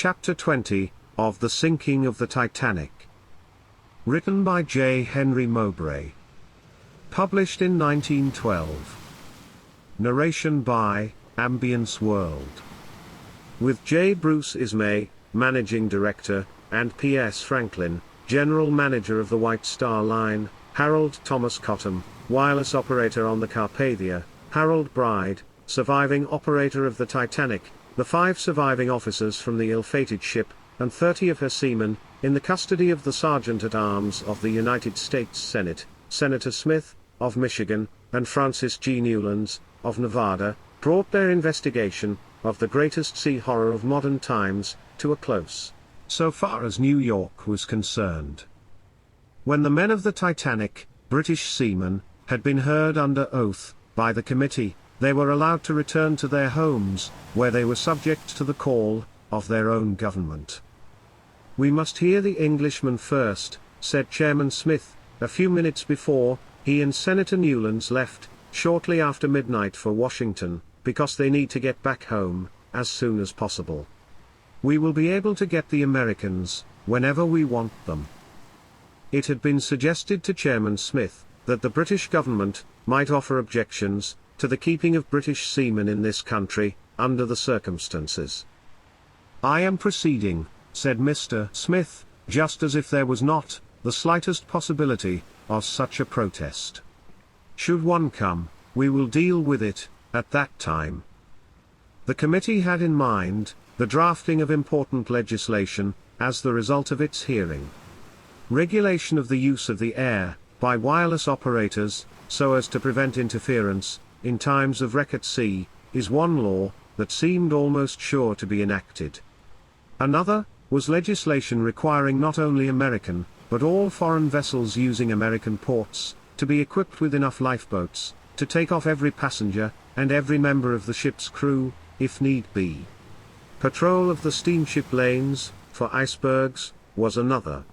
Chapter 20, of The Sinking of the Titanic. Written by J. Henry Mowbray. Published in 1912. Narration by Ambience World. With J. Bruce Ismay, Managing Director, and P.S. Franklin, General Manager of the White Star Line, Harold Thomas Cottam, Wireless Operator on the Carpathia, Harold Bride, Surviving Operator of the Titanic, the 5 surviving officers from the ill-fated ship, and 30 of her seamen, in the custody of the Sergeant-at-Arms of the United States Senate, Senator Smith, of Michigan, and Francis G. Newlands, of Nevada, brought their investigation of the greatest sea horror of modern times to a close, so far as New York was concerned. When the men of the Titanic, British seamen, had been heard under oath by the committee, they were allowed to return to their homes, where they were subject to the call of their own government. "We must hear the Englishmen first," said Chairman Smith, a few minutes before he and Senator Newlands left, shortly after midnight for Washington, because they need to get back home as soon as possible. "We will be able to get the Americans whenever we want them." It had been suggested to Chairman Smith that the British government might offer objections to the keeping of British seamen in this country, under the circumstances. "I am proceeding," said Mr. Smith, just as if there was not the slightest possibility of such a protest. "Should one come, we will deal with it at that time." The committee had in mind the drafting of important legislation as the result of its hearing. Regulation of the use of the air by wireless operators, so as to prevent interference in times of wreck at sea, is one law that seemed almost sure to be enacted. Another was legislation requiring not only American, but all foreign vessels using American ports, to be equipped with enough lifeboats to take off every passenger and every member of the ship's crew, if need be. Patrol of the steamship lanes for icebergs was another.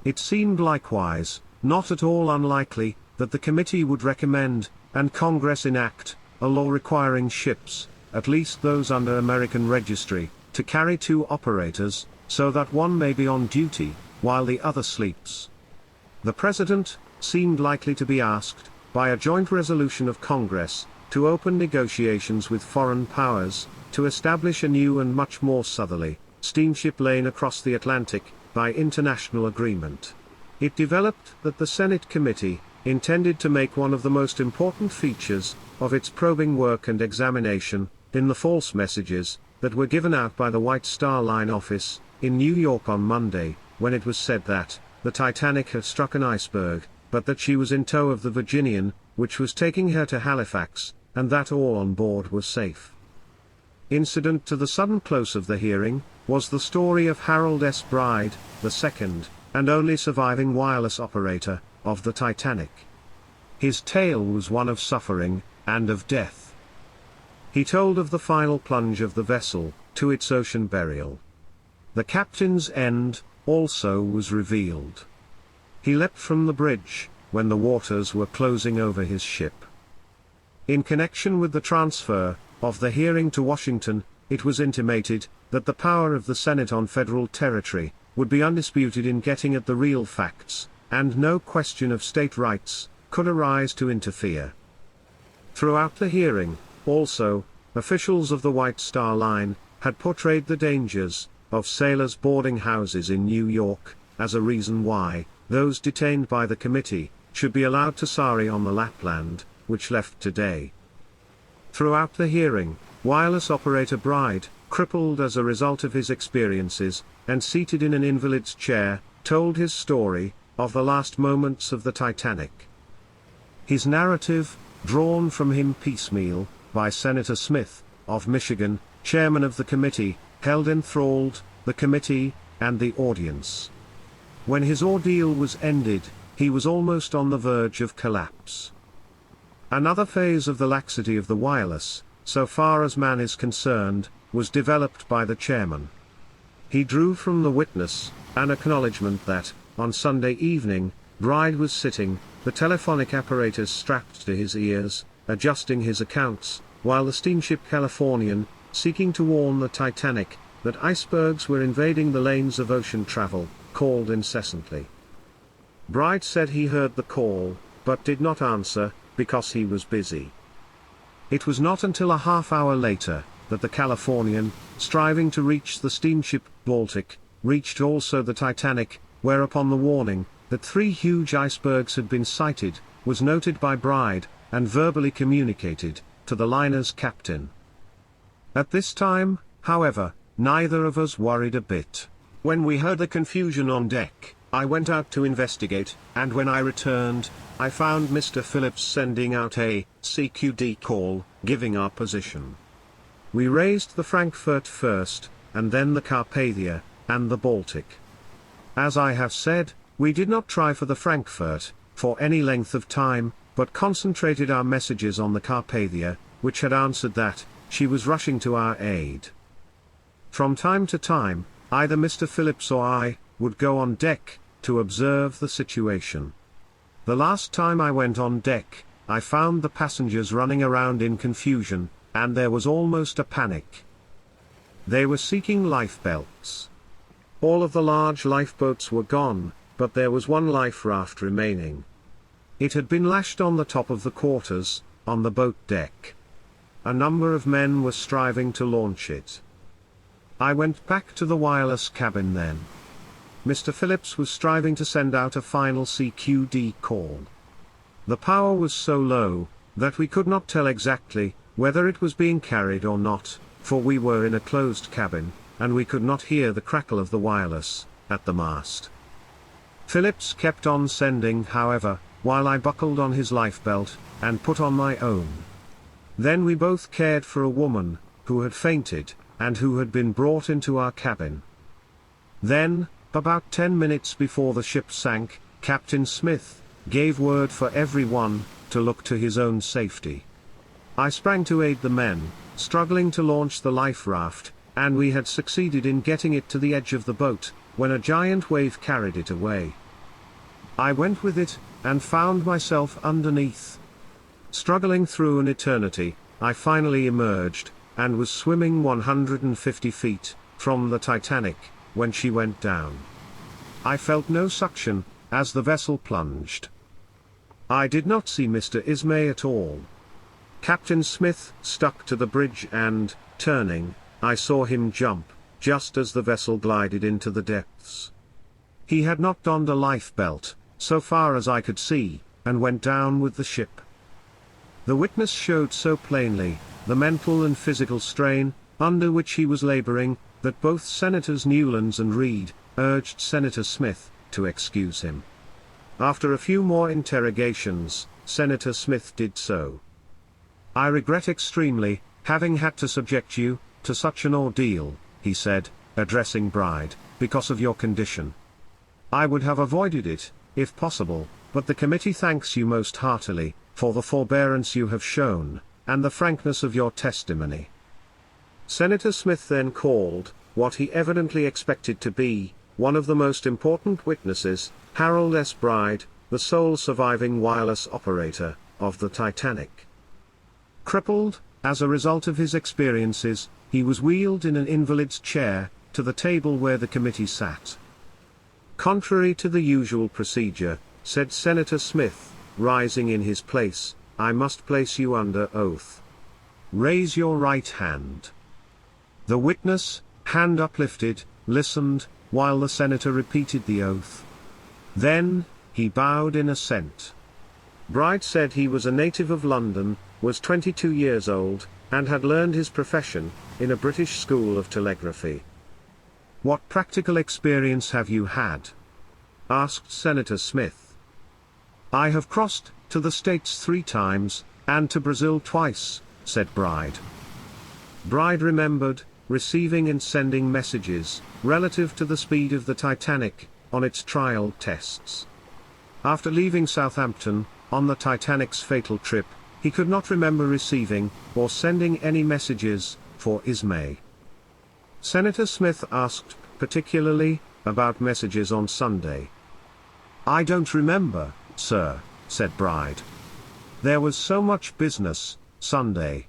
It seemed likewise not at all unlikely that the committee would recommend, and Congress enact, a law requiring ships, at least those under American registry, to carry 2 operators, so that one may be on duty while the other sleeps. The President seemed likely to be asked, by a joint resolution of Congress, to open negotiations with foreign powers to establish a new and much more southerly steamship lane across the Atlantic by international agreement. It developed that the Senate committee intended to make one of the most important features of its probing work and examination in the false messages that were given out by the White Star Line office in New York on Monday, when it was said that the Titanic had struck an iceberg, but that she was in tow of the Virginian, which was taking her to Halifax, and that all on board was safe. Incident to the sudden close of the hearing was the story of Harold S. Bride, the second and only surviving wireless operator of the Titanic. His tale was one of suffering and of death. He told of the final plunge of the vessel to its ocean burial. The captain's end also was revealed. He leapt from the bridge when the waters were closing over his ship. In connection with the transfer of the hearing to Washington, it was intimated that the power of the Senate on federal territory would be undisputed in getting at the real facts, and no question of state rights could arise to interfere. Throughout the hearing, also, officials of the White Star Line had portrayed the dangers of sailors' boarding houses in New York as a reason why those detained by the committee should be allowed to Sari on the Lapland, which left today. Throughout the hearing, wireless operator Bride, crippled as a result of his experiences, and seated in an invalid's chair, told his story of the last moments of the Titanic. His narrative, drawn from him piecemeal by Senator Smith, of Michigan, chairman of the committee, held enthralled the committee and the audience. When his ordeal was ended, he was almost on the verge of collapse. Another phase of the laxity of the wireless, so far as man is concerned, was developed by the chairman. He drew from the witness an acknowledgement that, on Sunday evening, Bride was sitting, the telephonic apparatus strapped to his ears, adjusting his accounts, while the steamship Californian, seeking to warn the Titanic that icebergs were invading the lanes of ocean travel, called incessantly. Bride said he heard the call, but did not answer, because he was busy. It was not until a half-hour later, that the Californian, striving to reach the steamship Baltic, reached also the Titanic, whereupon the warning, that 3 huge icebergs had been sighted, was noted by Bride, and verbally communicated, to the liner's captain. At this time, however, neither of us worried a bit. When we heard the confusion on deck, I went out to investigate, and when I returned, I found Mr. Phillips sending out a CQD call, giving our position. We raised the Frankfurt first, and then the Carpathia, and the Baltic. As I have said, we did not try for the Frankfurt, for any length of time, but concentrated our messages on the Carpathia, which had answered that, she was rushing to our aid. From time to time, either Mr. Phillips or I, would go on deck, to observe the situation. The last time I went on deck, I found the passengers running around in confusion, and there was almost a panic. They were seeking lifebelts. All of the large lifeboats were gone, but there was one life raft remaining. It had been lashed on the top of the quarters, on the boat deck. A number of men were striving to launch it. I went back to the wireless cabin then. Mr. Phillips was striving to send out a final CQD call. The power was so low, that we could not tell exactly, whether it was being carried or not, for we were in a closed cabin, and we could not hear the crackle of the wireless, at the mast. Phillips kept on sending, however, while I buckled on his lifebelt, and put on my own. Then we both cared for a woman, who had fainted, and who had been brought into our cabin. Then, about 10 minutes before the ship sank, Captain Smith gave word for everyone to look to his own safety. I sprang to aid the men, struggling to launch the life raft, and we had succeeded in getting it to the edge of the boat, when a giant wave carried it away. I went with it, and found myself underneath. Struggling through an eternity, I finally emerged, and was swimming 150 feet from the Titanic, when she went down. I felt no suction, as the vessel plunged. I did not see Mr. Ismay at all. Captain Smith stuck to the bridge and, turning, I saw him jump, just as the vessel glided into the depths. He had not donned a life belt, so far as I could see, and went down with the ship. The witness showed so plainly, the mental and physical strain, under which he was laboring, that both Senators Newlands and Reed urged Senator Smith to excuse him. After a few more interrogations, Senator Smith did so. "I regret extremely, having had to subject you to such an ordeal," he said, addressing Bride, "because of your condition. I would have avoided it, if possible, but the committee thanks you most heartily, for the forbearance you have shown, and the frankness of your testimony." Senator Smith then called, what he evidently expected to be, one of the most important witnesses, Harold S. Bride, the sole surviving wireless operator of the Titanic. Crippled, as a result of his experiences, he was wheeled in an invalid's chair, to the table where the committee sat. "Contrary to the usual procedure," said Senator Smith, rising in his place, "I must place you under oath. Raise your right hand." The witness, hand uplifted, listened, while the senator repeated the oath. Then, he bowed in assent. Bride said he was a native of London, was 22 years old, and had learned his profession in a British school of telegraphy. "What practical experience have you had?" asked Senator Smith. "I have crossed to the States 3 times, and to Brazil twice," said Bride. Bride remembered receiving and sending messages relative to the speed of the Titanic on its trial tests. After leaving Southampton, on the Titanic's fatal trip, he could not remember receiving or sending any messages for Ismay. Senator Smith asked particularly about messages on Sunday. "I don't remember, sir," said Bride. "There was so much business Sunday."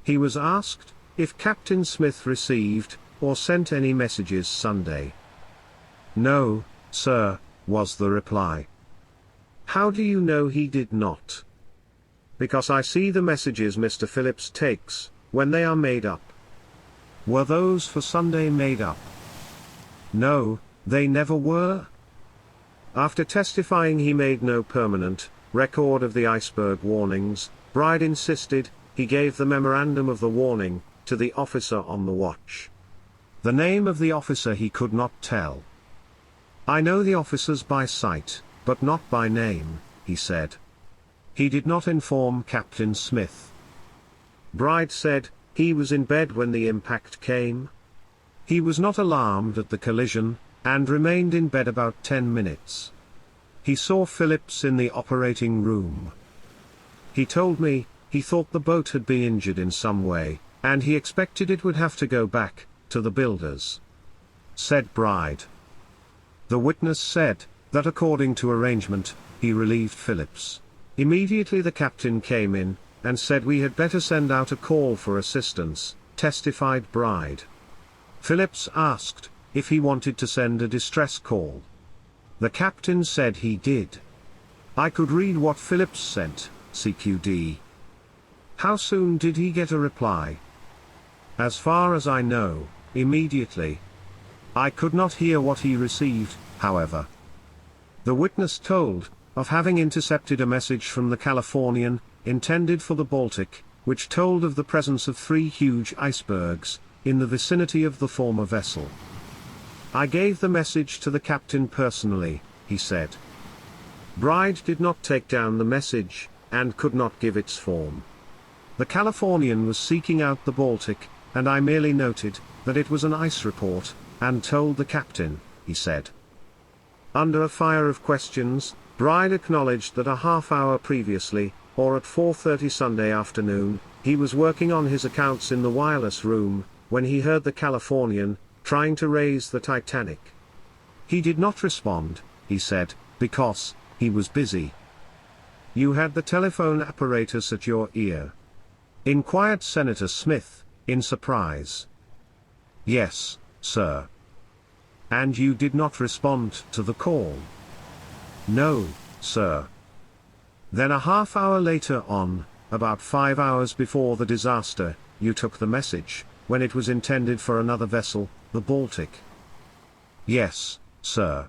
He was asked if Captain Smith received or sent any messages Sunday? No, sir, was the reply. How do you know he did not? Because I see the messages Mr. Phillips takes, when they are made up. Were those for Sunday made up? No, they never were. After testifying he made no permanent record of the iceberg warnings, Bride insisted he gave the memorandum of the warning to the officer on the watch. The name of the officer he could not tell. I know the officers by sight, but not by name, he said. He did not inform Captain Smith. Bride said he was in bed when the impact came. He was not alarmed at the collision, and remained in bed about 10 minutes. He saw Phillips in the operating room. He told me he thought the boat had been injured in some way, and he expected it would have to go back to the builders, said Bride. The witness said that according to arrangement, he relieved Phillips. Immediately the captain came in, and said we had better send out a call for assistance, testified Bride. Phillips asked if he wanted to send a distress call. The captain said he did. I could read what Phillips sent, CQD. How soon did he get a reply? As far as I know, immediately. I could not hear what he received, however. The witness told of having intercepted a message from the Californian, intended for the Baltic, which told of the presence of 3 huge icebergs in the vicinity of the former vessel. I gave the message to the captain personally, he said. Bride did not take down the message, and could not give its form. The Californian was seeking out the Baltic, and I merely noted that it was an ice report, and told the captain, he said. Under a fire of questions, Bride acknowledged that a half-hour previously, or at 4:30 Sunday afternoon, he was working on his accounts in the wireless room, when he heard the Californian trying to raise the Titanic. He did not respond, he said, because he was busy. You had the telephone apparatus at your ear? Inquired Senator Smith, in surprise. Yes, sir. And you did not respond to the call? No, sir. Then a half-hour later on, about 5 hours before the disaster, you took the message, when it was intended for another vessel, the Baltic? Yes, sir.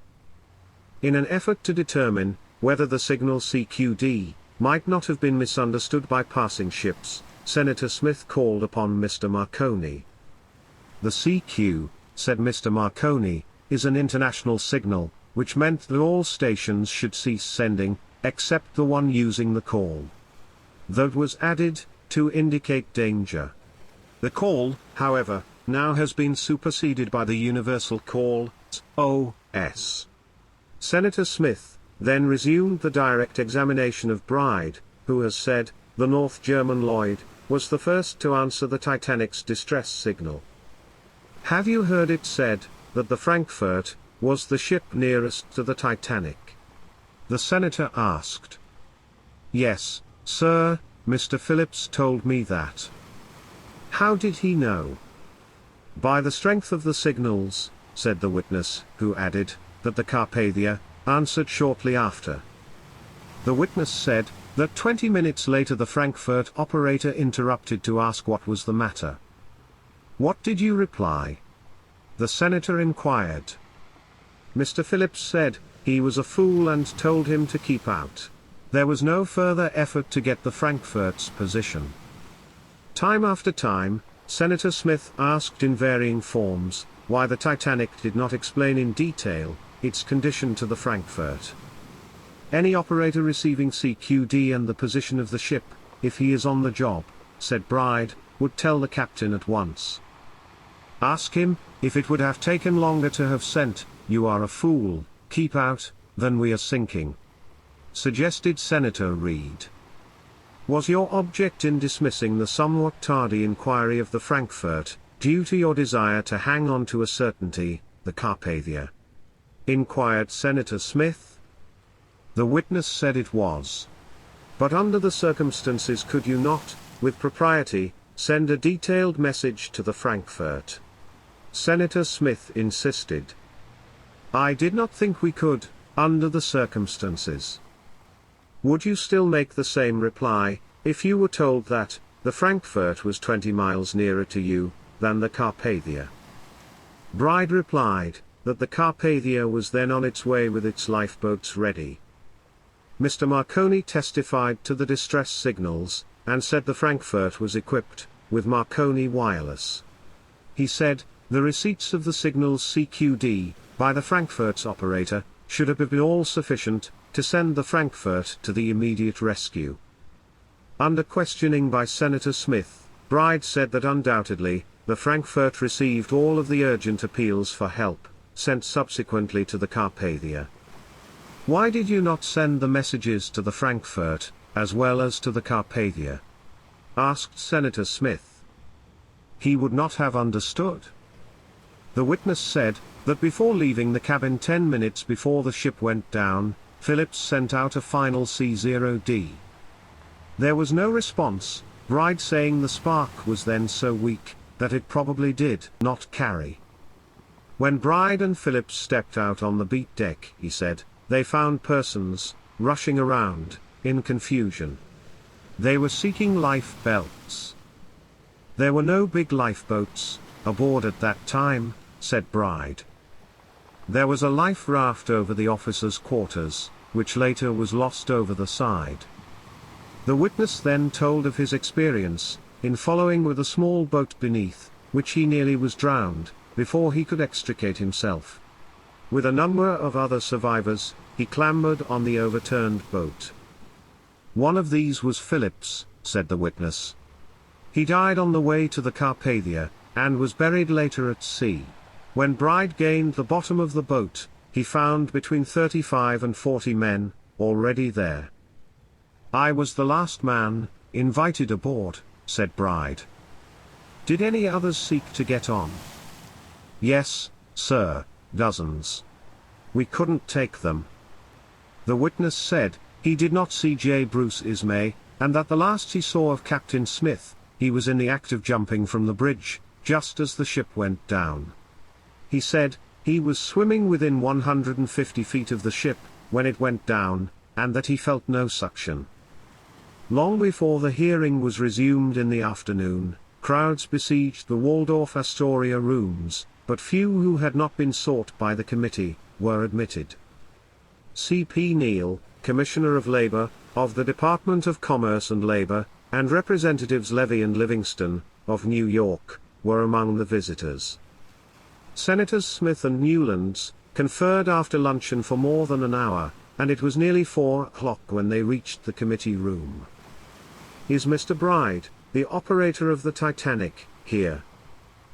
In an effort to determine whether the signal CQD might not have been misunderstood by passing ships, Senator Smith called upon Mr. Marconi. The CQ, said Mr. Marconi, is an international signal, which meant that all stations should cease sending, except the one using the call. That was added to indicate danger. The call, however, now has been superseded by the universal call, SOS. Senator Smith then resumed the direct examination of Bride, who has said the North German Lloyd was the first to answer the Titanic's distress signal. Have you heard it said that the Frankfurt was the ship nearest to the Titanic? The senator asked. Yes, sir, Mr. Phillips told me that. How did he know? By the strength of the signals, said the witness, who added that the Carpathia answered shortly after. The witness said that 20 minutes later the Frankfurt operator interrupted to ask what was the matter. What did you reply? The senator inquired. Mr. Phillips said he was a fool and told him to keep out. There was no further effort to get the Frankfurt's position. Time after time, Senator Smith asked in varying forms why the Titanic did not explain in detail its condition to the Frankfurt. Any operator receiving CQD and the position of the ship, if he is on the job, said Bride, would tell the captain at once. Ask him if it would have taken longer to have sent, "You are a fool, keep out," than "We are sinking," suggested Senator Reid. Was your object in dismissing the somewhat tardy inquiry of the Frankfurt, due to your desire to hang on to a certainty, the Carpathia? Inquired Senator Smith. The witness said it was. But under the circumstances could you not, with propriety, send a detailed message to the Frankfurt? Senator Smith insisted. "I did not think we could, under the circumstances." "Would you still make the same reply, if you were told that, the Frankfurt was 20 miles nearer to you, than the Carpathia?" Bride replied, that the Carpathia was then on its way with its lifeboats ready. Mr. Marconi testified to the distress signals, and said the Frankfurt was equipped with Marconi wireless. He said, the receipts of the signals CQD, by the Frankfurt's operator, should have been all sufficient to send the Frankfurt to the immediate rescue. Under questioning by Senator Smith, Bride said that undoubtedly, the Frankfurt received all of the urgent appeals for help, sent subsequently to the Carpathia. "Why did you not send the messages to the Frankfurt, as well as to the Carpathia?" asked Senator Smith. "He would not have understood." The witness said, that before leaving the cabin 10 minutes before the ship went down, Phillips sent out a final C0D. There was no response, Bride saying the spark was then so weak, that it probably did not carry. When Bride and Phillips stepped out on the beat deck, he said, they found persons rushing around, in confusion. They were seeking life belts. There were no big lifeboats aboard at that time, said Bride. There was a life raft over the officers' quarters, which later was lost over the side. The witness then told of his experience in following with a small boat beneath, which he nearly was drowned, before he could extricate himself. With a number of other survivors, he clambered on the overturned boat. One of these was Phillips, said the witness. He died on the way to the Carpathia, and was buried later at sea. When Bride gained the bottom of the boat, he found between 35 and 40 men already there. I was the last man invited aboard, said Bride. Did any others seek to get on? Yes, sir, dozens. We couldn't take them. The witness said, he did not see J. Bruce Ismay, and that the last he saw of Captain Smith, he was in the act of jumping from the bridge, just as the ship went down. He said, he was swimming within 150 feet of the ship, when it went down, and that he felt no suction. Long before the hearing was resumed in the afternoon, crowds besieged the Waldorf Astoria rooms, but few who had not been sought by the committee were admitted. C.P. Neal, Commissioner of Labor, of the Department of Commerce and Labor, and Representatives Levy and Livingston, of New York, were among the visitors. Senators Smith and Newlands conferred after luncheon for more than an hour, and it was nearly 4 o'clock when they reached the committee room. Is Mr. Bride, the operator of the Titanic, here?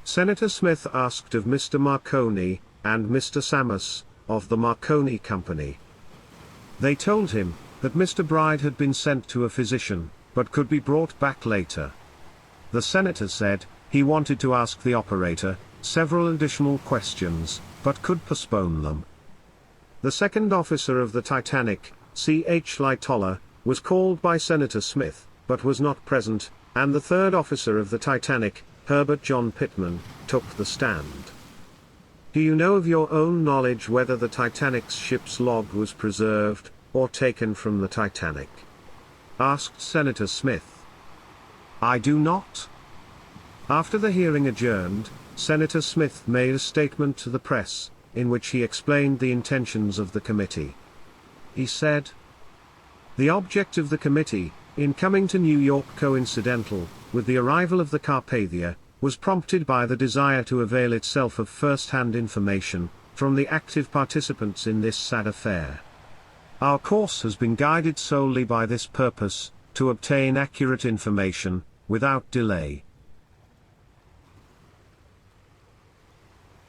Senator Smith asked of Mr. Marconi, and Mr. Samus, of the Marconi Company. They told him that Mr. Bride had been sent to a physician, but could be brought back later. The senator said, he wanted to ask the operator several additional questions, but could postpone them. The second officer of the Titanic, C.H. Lightoller, was called by Senator Smith, but was not present, and the third officer of the Titanic, Herbert John Pittman, took the stand. Do you know of your own knowledge whether the Titanic's ship's log was preserved, or taken from the Titanic? Asked Senator Smith. I do not. After the hearing adjourned, Senator Smith made a statement to the press, in which he explained the intentions of the committee. He said, the object of the committee, in coming to New York coincidental with the arrival of the Carpathia, was prompted by the desire to avail itself of first-hand information from the active participants in this sad affair. Our course has been guided solely by this purpose, to obtain accurate information, without delay.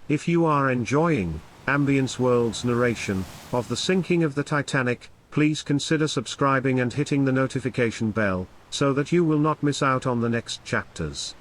If you are enjoying Ambience World's narration of the sinking of the Titanic, please consider subscribing and hitting the notification bell, so that you will not miss out on the next chapters.